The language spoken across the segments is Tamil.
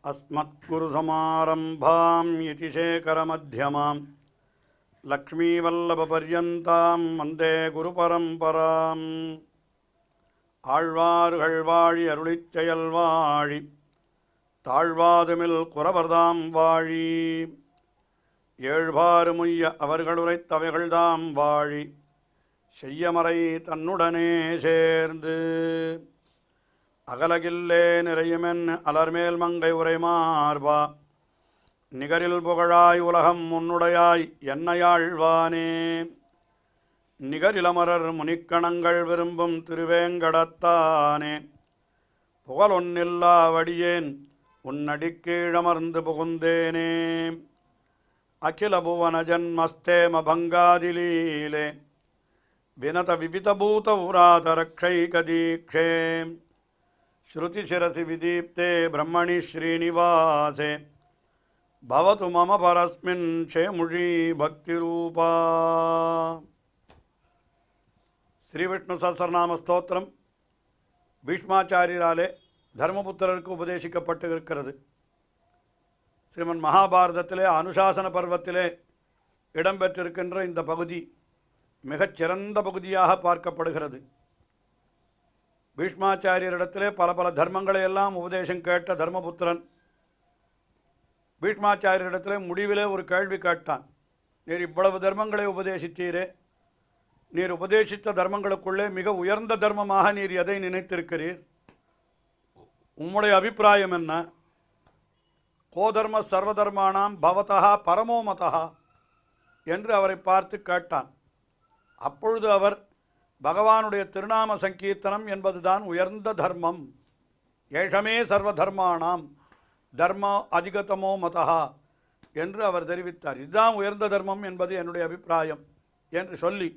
अस्मत्कुरुसमारम्भां यतिशेखरमध्यमां लक्ष्मीवल्लभपर्यन्तां वन्दे गुरुपरम्पराम् ஆழ்வார்கள் வாழி அருளிச் செயல் வாழி தாழ்வாதுமில் குறவர்தாம் வாழி ஏழ்பாறு முய்ய அவர்களுரைத்தவைகள்தாம் வாழி செய்யமறை தன்னுடனே சேர்ந்து அகலகில்லே நிறையுமென் அலர்மேல் மங்கை உரைமார்பா நிகரில் புகழாய் உலகம் முன்னுடையாய் என்னையாழ்வானே நிகரிலமரர் முனிக்கணங்கள் விரும்பும் திருவேங்கடத்தானே புகழொன்னில்லா வடியேன் உன்னடிக்கீழமர்ந்து புகுந்தேனே அகில புவன ஜன்மஸ்தேம பங்காதிலீலே வினத விவிதபூத உராதரக்ஷைகதீக்ஷே ஸ்ருதிசிரசி விதீப்தே பிரம்மணி ஸ்ரீனிவாசே பவது மம பரஸ்மின் க்ஷேமுழி பக்திரூபா. ஸ்ரீ விஷ்ணு சஹஸ்ரநாம ஸ்தோத்திரம் பீஷ்மாச்சாரியராலே தர்மபுத்திரருக்கு உபதேசிக்கப்பட்டு இருக்கிறது. ஸ்ரீமன் மகாபாரதத்திலே அனுசாசன பர்வத்திலே இடம்பெற்றிருக்கின்ற இந்த பகுதி மிகச்சிறந்த பகுதியாக பார்க்கப்படுகிறது. பீஷ்மாச்சாரியரிடத்திலே பல பல தர்மங்களை எல்லாம் உபதேசம் கேட்ட தர்மபுத்திரன் பீஷ்மாச்சாரியரிடத்திலே முடிவிலே ஒரு கேள்வி கேட்டான். நீர் இவ்வளவு தர்மங்களை உபதேசித்தீரே, நீர் உபதேசித்த தர்மங்களுக்குள்ளே மிக உயர்ந்த தர்மமாக நீர் எதை நினைத்திருக்கிறீர்? உம்முடைய அபிப்பிராயம் என்ன? கோதர்ம சர்வதர்மானாம் பவதா பரமோமதா என்று அவரை பார்த்து கேட்டான். அப்பொழுது அவர் பகவானுடைய திருநாம சங்கீர்த்தனம் என்பதுதான் உயர்ந்த தர்மம், ஏஷமே சர்வதர்மானாம் தர்ம அதிகதமோ மதா என்று அவர் தெரிவித்தார். இதுதான் உயர்ந்த தர்மம் என்பது என்னுடைய அபிப்பிராயம் என்று சொல்லி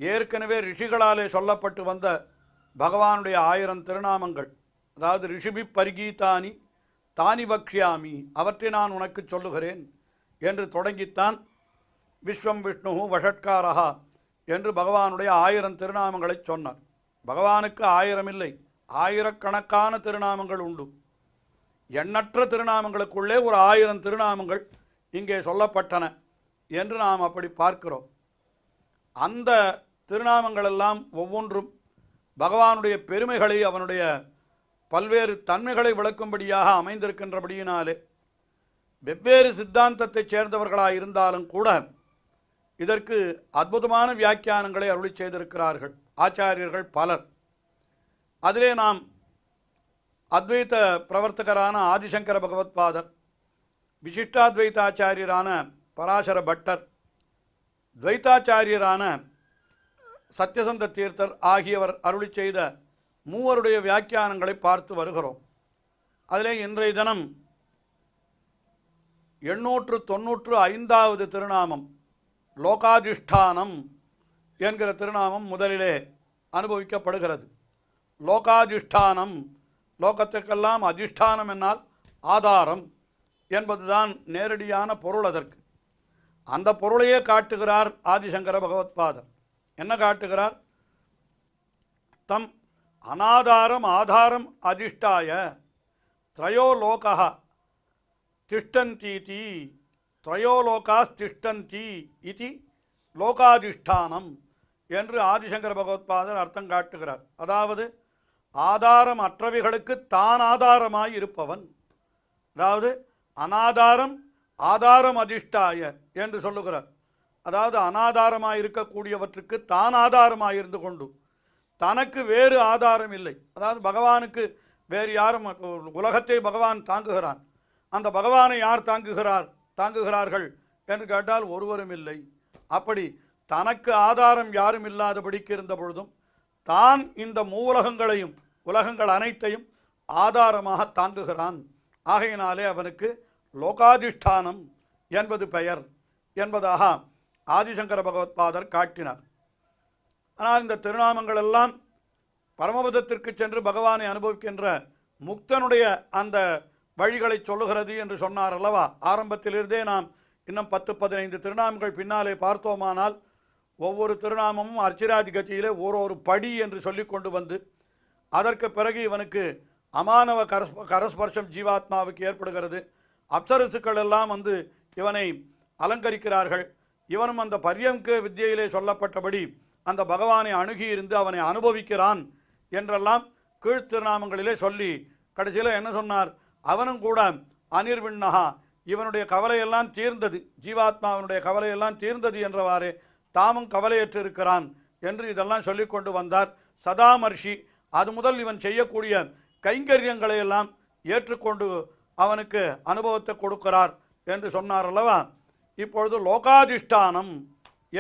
ஏற்கனவே ரிஷிகளாலே சொல்லப்பட்டு வந்த பகவானுடைய 1000 திருநாமங்கள், அதாவது ரிஷிபி பரிகீதானி தானி பக்ஷ்யாமி, அவற்றை நான் உனக்கு சொல்லுகிறேன் என்று தொடங்கித்தான் விஸ்வம் விஷ்ணு வஷட்காரஹா என்று பகவானுடைய 1000 திருநாமங்களை சொன்னார். பகவானுக்கு 1000 இல்லை, ஆயிரக்கணக்கான திருநாமங்கள் உண்டு. எண்ணற்ற திருநாமங்களுக்குள்ளே ஒரு 1000 திருநாமங்கள் இங்கே சொல்லப்பட்டன என்று நாம் அப்படி பார்க்கிறோம். அந்த திருநாமங்களெல்லாம் ஒவ்வொன்றும் பகவானுடைய பெருமைகளை, அவனுடைய பல்வேறு தன்மைகளை விளக்கும்படியாக அமைந்திருக்கின்றபடியினாலே வெவ்வேறு சித்தாந்தத்தைச் சேர்ந்தவர்களாக இருந்தாலும் கூட இதற்கு அற்புதமான வியாக்கியானங்களை அருளி செய்திருக்கிறார்கள் ஆச்சாரியர்கள் பலர். அதிலே நாம் அத்வைத பிரவர்த்தகரான ஆதிசங்கர பகவத்பாதர், விசிஷ்டாத்வைதாச்சாரியரான பராசர பட்டர், துவைத்தாச்சாரியரான சத்யசந்த தீர்த்தர் ஆகியவர் அருளி செய்த மூவருடைய வியாக்கியானங்களை பார்த்து வருகிறோம். அதிலே இன்றைய தினம் 895வது திருநாமம் லோகாதிஷ்டானம் என்கிற திருநாமம் முதலிலே அனுபவிக்கப்படுகிறது. லோகாதிஷ்டானம், லோகத்திற்கெல்லாம் அதிஷ்டானம் என்னால் ஆதாரம் என்பதுதான் நேரடியான பொருள். அதற்கு அந்த பொருளையே காட்டுகிறார் ஆதிசங்கர பகவத்பாதர். என்ன காட்டுகிறார்? தம் அநாதாரம் ஆதாரம் அதிஷ்டாய த்ரயோ லோகா திஷ்டந்தீதி, த்ரயோ லோகாஸ் திஷ்டந்தி இதி லோகாதிஷ்டானம் என்று ஆதிசங்கர பகவத்பாதர் அர்த்தம் காட்டுகிறார். அதாவது ஆதாரம் அற்றவைகளுக்கு தான் ஆதாரமாய் இருப்பவன், அதாவது அநாதாரம் ஆதாரம் அதிஷ்டாய என்று சொல்லுகிறார். அதாவது அனாதாரமாக இருக்கக்கூடியவற்றுக்கு தான் ஆதாரமாக இருந்து கொண்டு தனக்கு வேறு ஆதாரம் இல்லை. அதாவது பகவானுக்கு வேறு யாரும், உலகத்தை பகவான் தாங்குகிறான், அந்த பகவானை யார் தாங்குகிறார்கள் என்று கேட்டால் ஒருவரும் இல்லை. அப்படி தனக்கு ஆதாரம் யாரும் இல்லாதபடிக்கு இருந்த பொழுதும் தான் இந்த மூவுலகங்களையும் உலகங்கள் அனைத்தையும் ஆதாரமாக தாங்குகிறான். ஆகையினாலே அவனுக்கு லோகாதிஷ்டானம் என்பது பெயர் என்பதாக ஆதிசங்கர பகவத்பாதர் காட்டினார். ஆனால் இந்த திருநாமங்கள் எல்லாம் பரமபதத்திற்கு சென்று பகவானை அனுபவிக்கின்ற முக்தனுடைய அந்த வழிகளை சொல்லுகிறது என்று சொன்னார் அல்லவா? ஆரம்பத்திலிருந்தே நாம் இன்னும் 10-15 திருநாமங்கள் பின்னாலே பார்த்தோமானால் ஒவ்வொரு திருநாமமும் அர்ச்சிராதி கதியிலே ஒரு படி என்று சொல்லி கொண்டு வந்து அதற்கு பிறகு இவனுக்கு அமானவ கரஸ்பர்ஷம் ஜீவாத்மாவுக்கு ஏற்படுகிறது. அப்சரசுக்கள் எல்லாம் வந்து இவனை அலங்கரிக்கிறார்கள். இவனும் அந்த பர்யங்க வித்தியிலே சொல்லப்பட்டபடி அந்த பகவானை அணுகி இருந்து அவனை அனுபவிக்கிறான் என்றெல்லாம் கீழ்த்திருநாமங்களிலே சொல்லி கடைசியில் என்ன சொன்னார்? அவனும் கூட அனிர்விண்ணகா, இவனுடைய கவலையெல்லாம் தீர்ந்தது, ஜீவாத்மாவனுடைய கவலையெல்லாம் தீர்ந்தது என்றவாறு தாமும் கவலையற்று இருக்கிறான் என்று இதெல்லாம் சொல்லி கொண்டு வந்தார். சதாமர்ஷி அது முதல் இவன் செய்யக்கூடிய கைங்கரியங்களை எல்லாம் ஏற்றுக்கொண்டு அவனுக்கு அனுபவத்தை கொடுக்கிறார் என்று சொன்னார் அல்லவா. இப்பொழுது லோகாதிஷ்டானம்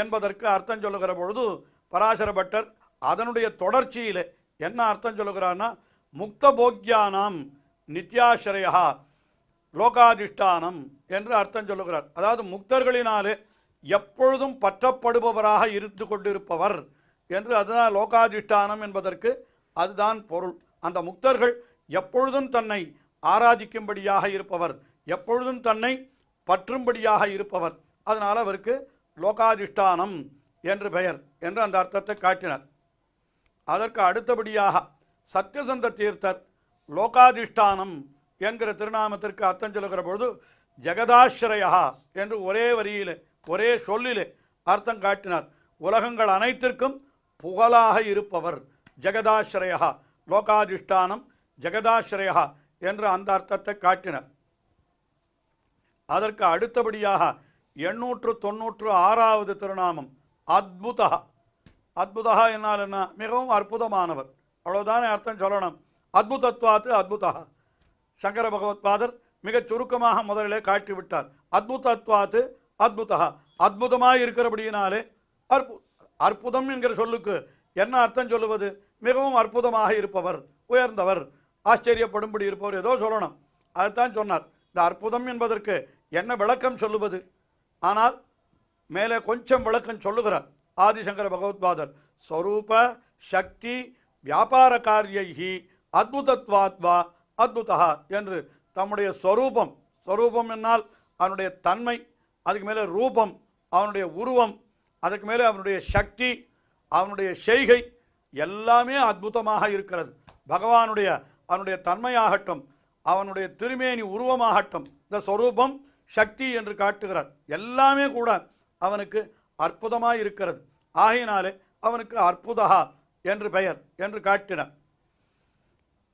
என்பதற்கு அர்த்தம் சொல்லுகிற பொழுது பராசர பட்டர் அதனுடைய தொடர்ச்சியில் என்ன அர்த்தம் சொல்லுகிறார்னா, முக்த போக்யானாம் நித்யாஸ்ரயா லோகாதிஷ்டானம் என்று அர்த்தம் சொல்லுகிறார். அதாவது முக்தர்களினாலே எப்பொழுதும் பற்றப்படுபவராக இருந்து கொண்டிருப்பவர் என்று, அதுதான் லோகாதிஷ்டானம் என்பதற்கு அதுதான் பொருள். அந்த முக்தர்கள் எப்பொழுதும் தன்னை ஆராதிக்கும்படியாக இருப்பவர், எப்பொழுதும் தன்னை பற்றும்படியாக இருப்பவர், அதனால் அவருக்கு லோகாதிஷ்டானம் என்று பெயர் என்று அந்த அர்த்தத்தை காட்டினார். அதற்கு அடுத்தபடியாக சத்யசந்த தீர்த்தர் லோகாதிஷ்டானம் என்கிற திருநாமத்திற்கு அர்த்தம் சொல்லுகிற பொழுது ஜெகதாஸ்ரயா என்று ஒரே வரியிலே ஒரே சொல்லிலே அர்த்தம் காட்டினார். உலகங்கள் அனைத்திற்கும் புகழாக இருப்பவர் ஜெகதாஸ்ரயா, லோகாதிஷ்டானம் ஜெகதாஸ்ரயா என்று அந்த அர்த்தத்தை காட்டினார். அதற்கு அடுத்தபடியாக 896வது திருநாமம் அத்புதா. அத்புதா என்னால் என்ன? மிகவும் அற்புதமானவர், அவ்வளவுதானே அர்த்தம் சொல்லணும். அத்புதத்வாத்து அத்புதா. சங்கர பகவத்பாதர் மிகச் சுருக்கமாக முதலிலே காட்டிவிட்டார். அத்புதத்வாத்து அத்புதா, அற்புதமாக இருக்கிறபடியினாலே அற்புதம் என்கிற சொல்லுக்கு என்ன அர்த்தம் சொல்லுவது? மிகவும் அற்புதமாக இருப்பவர், உயர்ந்தவர், ஆச்சரியப்படும்படி இருப்பவர், ஏதோ சொல்லணும். அதுதான் சொன்னார். இந்த அற்புதம் என்பதற்கு என்ன விளக்கம் சொல்லுவது? ஆனால் மேலே கொஞ்சம் விளக்கம் சொல்லுகிறார் ஆதிசங்கர பகவத்பாதர். ஸ்வரூப சக்தி வியாபார காரியைஹி அத்புதத்வாத்வா அத்புதா என்று தம்முடைய ஸ்வரூபம், ஸ்வரூபம் என்னால் அவனுடைய தன்மை, அதுக்கு மேலே ரூபம் அவனுடைய உருவம், அதுக்கு மேலே அவனுடைய சக்தி, அவனுடைய செய்கை எல்லாமே அற்புதமாக இருக்கிறது. பகவானுடைய அவனுடைய தன்மையாகட்டும், அவனுடைய திருமேனி உருவமாகட்டும், இந்த ஸ்வரூபம் சக்தி என்று காட்டுகிறார். எல்லாமே கூட அவனுக்கு அற்புதமாக இருக்கிறது. ஆகையினாலே அவனுக்கு அற்புதா என்று பெயர் என்று காட்டினார்.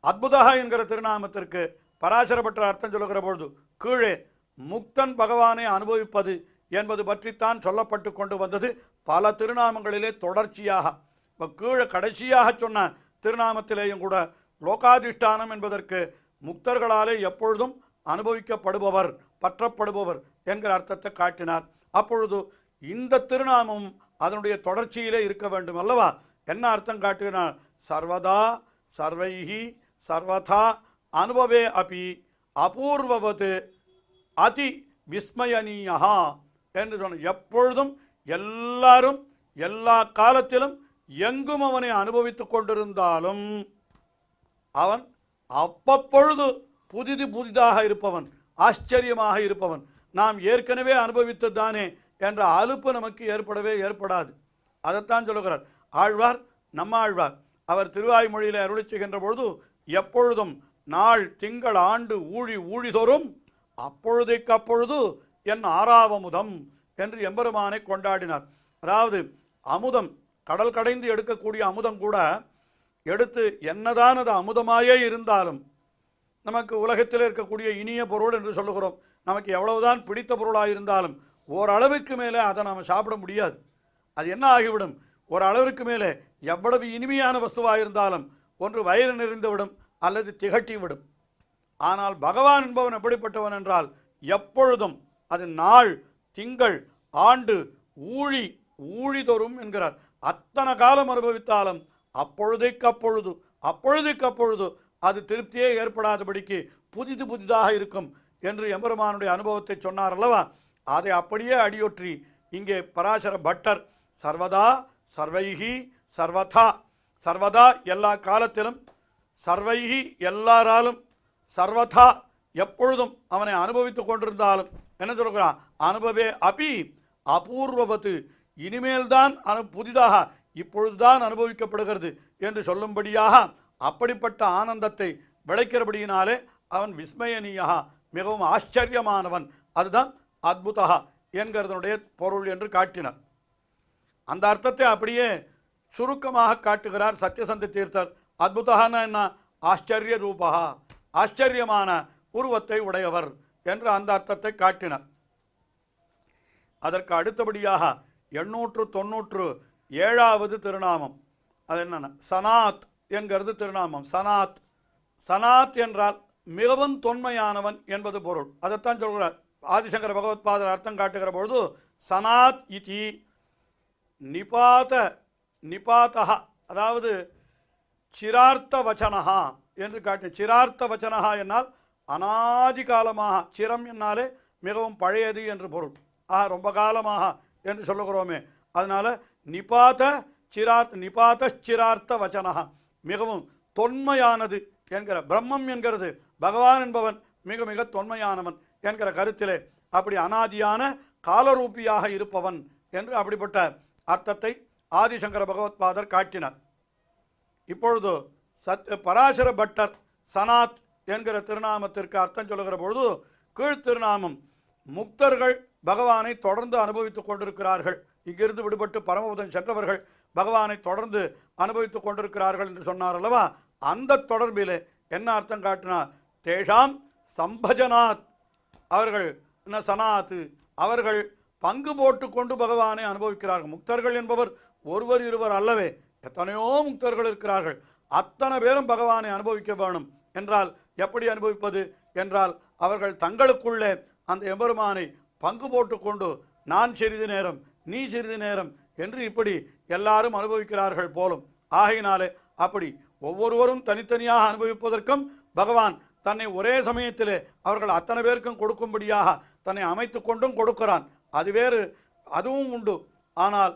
அத்புதா என்கிற திருநாமத்திற்கு பராசரப்பட்ட அர்த்தம் சொல்லுகிற பொழுது கீழே முக்தன் பகவானை அனுபவிப்பது என்பது பற்றித்தான் சொல்லப்பட்டு கொண்டு வந்தது பல திருநாமங்களிலே தொடர்ச்சியாக. இப்போ கீழே கடைசியாக சொன்ன திருநாமத்திலேயும் கூட லோகாதிஷ்டானம் என்பதற்கு முக்தர்களாலே எப்பொழுதும் அனுபவிக்கப்படுபவர், பற்றப்படுபவர் என்கிற அர்த்தத்தை காட்டினார். அப்பொழுது இந்த திருநாமம் அதனுடைய தொடர்ச்சியிலே இருக்க வேண்டும் அல்லவா? என்ன அர்த்தம் காட்டுகிறார்? சர்வதா சர்வைஹி சர்வதா அனுபவே அபி அபூர்வவது அதி விஸ்மயனீயா என்று சொன்ன, எப்பொழுதும் எல்லாரும் எல்லா காலத்திலும் எங்கும் அவனை அனுபவித்து கொண்டிருந்தாலும் அவன் அப்பப்பொழுது புதிதாக இருப்பவன், ஆச்சரியமாக இருப்பவன். நாம் ஏற்கனவே அனுபவித்ததானே என்ற அலுப்பு நமக்கு ஏற்படாது. அதைத்தான் சொல்லுகிறார் ஆழ்வார், நம்ம ஆழ்வார். அவர் திருவாய்மொழியில் அருளி செய்கின்ற பொழுது எப்பொழுதும் நாள் திங்கள் ஆண்டு ஊழிதோறும் அப்பொழுதைக்கப்பொழுது என் ஆறாவமுதம் என்று எம்பெருமானை கொண்டாடினார். அதாவது அமுதம், கடல் கடைந்து எடுக்கக்கூடிய அமுதம் கூட எடுத்து என்னதான் அது அமுதமாயே இருந்தாலும், நமக்கு உலகத்தில் இருக்கக்கூடிய இனிய பொருள் என்று சொல்லுகிறோம், நமக்கு எவ்வளவுதான் பிடித்த பொருளாக இருந்தாலும் ஓரளவுக்கு மேலே அதை நாம் சாப்பிட முடியாது. அது என்ன ஆகிவிடும்? ஒரு அளவிற்கு மேலே எவ்வளவு இனிமையான வஸ்துவாக இருந்தாலும் ஒன்று வயிறு நிறைந்துவிடும் அல்லது திகட்டிவிடும். ஆனால் பகவான் என்பவன் எப்படிப்பட்டவன் என்றால் எப்பொழுதும், அது நாள் திங்கள் ஆண்டு ஊழிதோறும் என்கிறார். அத்தனை காலம் அனுபவித்தாலும் அப்பொழுதுக்கு அது திருப்தியே ஏற்படாதபடிக்கு புதிதாக இருக்கும் என்று எம்பெருமானுடைய அனுபவத்தை சொன்னார் அல்லவா? அதை அப்படியே அடியொற்றி இங்கே பராசர பட்டர் சர்வதா சர்வைஹி சர்வதா, சர்வதா எல்லா காலத்திலும், சர்வைஹி எல்லாராலும், சர்வதா எப்பொழுதும் அவனை அனுபவித்து கொண்டிருந்தாலும் என்ன சொல்கிறான்? அனுபவே அபி அபூர்வவத்து, இனிமேல்தான் இப்பொழுதுதான் அனுபவிக்கப்படுகிறது என்று சொல்லும்படியாக அப்படிப்பட்ட ஆனந்தத்தை விளைக்கிறபடியினாலே அவன் விஸ்மயனீயா, மிகவும் ஆச்சரியமானவன். அதுதான் அத்புதா என்கிறதனுடைய பொருள் என்று காட்டினார். அந்த அர்த்தத்தை அப்படியே சுருக்கமாக காட்டுகிறார் சத்யசந்த தீர்த்தர். அத்புதகான என்ன? ஆச்சரிய ரூபா, ஆச்சரியமான உருவத்தை உடையவர் என்று அந்த அர்த்தத்தை காட்டினார். அதற்கு அடுத்தபடியாக 897வது திருநாமம். அது என்னென்ன? சனாத் என்கிறது திருநாமம். சனாத், சனாத் என்றால் மிகவும் தொன்மையானவன் என்பது பொருள். அதைத்தான் சொல்கிறார் ஆதிசங்கர பகவத்பாதர் அர்த்தம் காட்டுகிற பொழுது, சனாத் இதி நிபாதா, அதாவது சிரார்த்த வச்சனஹா என்று காட்டு. சிரார்த்த வச்சனஹா என்னால் அனாதி காலமாக, சிரம் என்னாலே மிகவும் பழையது என்று பொருள். ரொம்ப காலமாக என்று சொல்லுகிறோமே, அதனால நிபாத சிரார்த்த வச்சனஹா, மிகவும் தொன்மையானது என்கிற, பிரம்மம் என்கிறது பகவான் என்பவன் மிக மிக தொன்மையானவன் என்கிற கருத்திலே அப்படி அனாதியான காலரூபியாக இருப்பவன் என்று அப்படிப்பட்ட அர்த்தத்தை ஆதிசங்கர பகவத்பாதர் காட்டினார். இப்பொழுது பராசர பட்டர் சனாத் என்கிற திருநாமத்திற்கு அர்த்தம் சொல்லுகிற பொழுது, கீழ் திருநாமம் முக்தர்கள் பகவானை தொடர்ந்து அனுபவித்துக் கொண்டிருக்கிறார்கள், இங்கிருந்து விடுபட்டு பரமபதம் சென்றவர்கள் பகவானை தொடர்ந்து அனுபவித்துக் கொண்டிருக்கிறார்கள் என்று சொன்னார் அல்லவா? அந்த தொடர்பிலே என்ன அர்த்தம் காட்டினார்? தேஷாம் சம்பஜனாத், அவர்கள் என்ன சனாத்து, அவர்கள் பங்கு போட்டு கொண்டு பகவானை அனுபவிக்கிறார்கள். முக்தர்கள் என்பவர் ஒருவர் இருவர் அல்லவே, எத்தனையோ முக்தர்கள் இருக்கிறார்கள். அத்தனை பேரும் பகவானை அனுபவிக்க வேணும் என்றால் எப்படி அனுபவிப்பது என்றால், அவர்கள் தங்களுக்குள்ளே அந்த எம்பெருமானை பங்கு போட்டு கொண்டு நான் சிறிது நேரம் நீ சிறிது நேரம் என்று இப்படி எல்லாரும் அனுபவிக்கிறார்கள் போலும். ஆகையினாலே அப்படி ஒவ்வொருவரும் தனித்தனியாக அனுபவிப்பதற்கும் பகவான் தன்னை ஒரே சமயத்திலே அவர்கள் அத்தனை பேருக்கும் கொடுக்கும்படியாக தன்னை அமைத்து கொண்டும் கொடுக்கிறான். அது வேறு, அதுவும் உண்டு. ஆனால்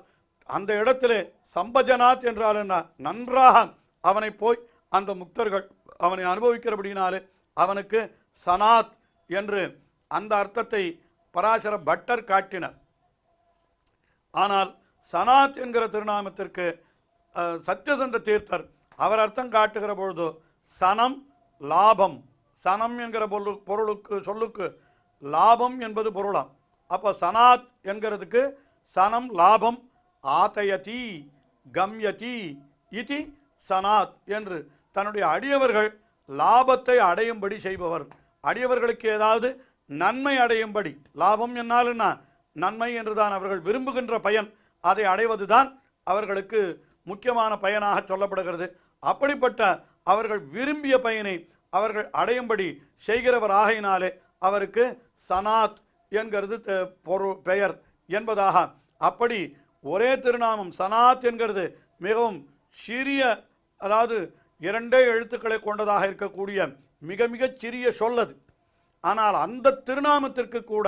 அந்த இடத்திலே சம்பஜனாத் என்றால் என்ன? நன்றாக அவனை போய் அந்த முக்தர்கள் அவனை அனுபவிக்கிறபடினாலே அவனுக்கு சனாத் என்று அந்த அர்த்தத்தை பராசர பட்டர் காட்டினர். ஆனால் சனாத் என்கிற திருநாமத்திற்கு சத்யசந்த தீர்த்தர் அவர் அர்த்தம் காட்டுகிற பொழுது, சனம் லாபம், சனம் என்கிற பொருளுக்கு சொல்லுக்கு லாபம் என்பது பொருளாம். அப்போ சனாத் என்கிறதுக்கு சனம் லாபம், ஆதயதி கம்யதி இதி சனாத் என்று தன்னுடைய அடியவர்கள் லாபத்தை அடையும்படி செய்பவர், அடியவர்களுக்கு ஏதாவது நன்மை அடையும்படி. லாபம் என்னால் என்ன? நன்மை என்றுதான் அவர்கள் விரும்புகின்ற பயன், அதை அடைவதுதான் அவர்களுக்கு முக்கியமான பயனாக சொல்லப்படுகிறது. அப்படிப்பட்ட அவர்கள் விரும்பிய பயனை அவர்கள் அடையும்படி செய்கிறவர் ஆகையினாலே அவருக்கு சனாத் என்கிறது பெயர் என்பதாக. அப்படி ஒரே திருநாமம் சனாத் என்கிறது மிகவும் சிறிய, அதாவது 2 எழுத்துக்களை கொண்டதாக இருக்கக்கூடிய மிக மிகச் சிறிய சொல்லது. ஆனால் அந்த திருநாமத்திற்கு கூட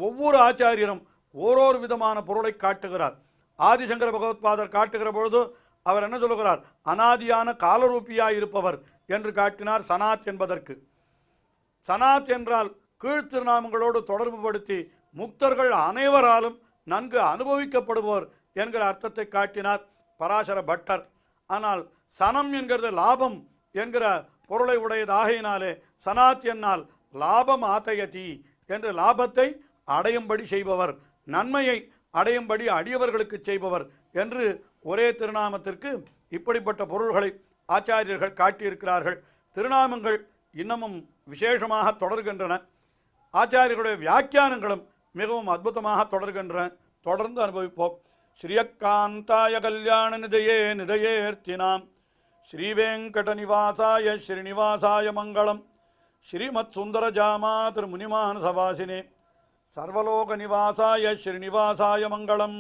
ஒவ்வொரு ஆச்சாரியரும் ஓரொரு விதமான பொருளை காட்டுகிறார். ஆதிசங்கர பகவத்பாதர் காட்டுகிற பொழுது அவர் என்ன சொல்லுகிறார்? அனாதியான காலரூபியாய் இருப்பவர் என்று காட்டினார் சனாத் என்பதற்கு. சனாத் என்றால் கீழ் திருநாமங்களோடு தொடர்பு படுத்தி முக்தர்கள் அனைவராலும் நன்கு அனுபவிக்கப்படுவோர் என்கிற அர்த்தத்தை காட்டினார் பராசர பட்டர். ஆனால் சனம் என்கிறது லாபம் என்கிற பொருளை உடையதாகையினாலே சனாத் என்னால் லாபம் ஆதயதி என்று லாபத்தை அடையும்படி செய்பவர், நன்மையை அடையும்படி அடியவர்களுக்கு செய்பவர் என்று ஒரே திருநாமத்திற்கு இப்படிப்பட்ட பொருள்களை ஆச்சாரியர்கள் காட்டியிருக்கிறார்கள். திருநாமங்கள் இன்னமும் விசேஷமாக தொடர்கின்றன. ஆச்சாரியர்களுடைய வியாக்கியானங்களும் மிகவும் அற்புதமாக தொடர்கின்றன. தொடர்ந்து அனுபவிப்போம். ஸ்ரீயக்காந்தாய கல்யாண நிதையே நிதையேர்த்தினாம் ஸ்ரீவேங்கட நிவாசாய ஸ்ரீனிவாசாய மங்களம். ஸ்ரீமத் சுந்தரஜாமா திருமுனிமான சவாசினே சர்வலோக நிவாசாய ஸ்ரீனிவாசாய மங்களம்.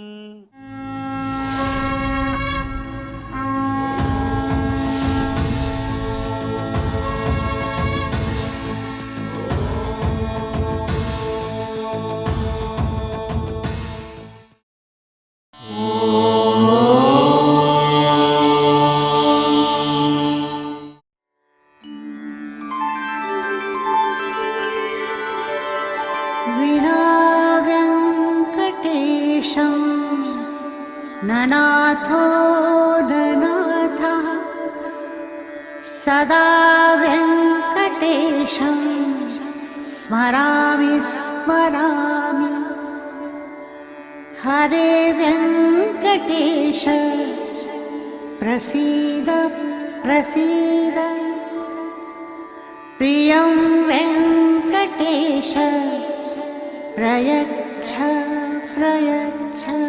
ननाथो ननाथः सदा वेङ्कटेशं स्मरामि स्मरामि। हरे वेङ्कटेश प्रसीद प्रसीद। प्रियं वेङ्कटेश प्रयच्छ प्रयच्छ।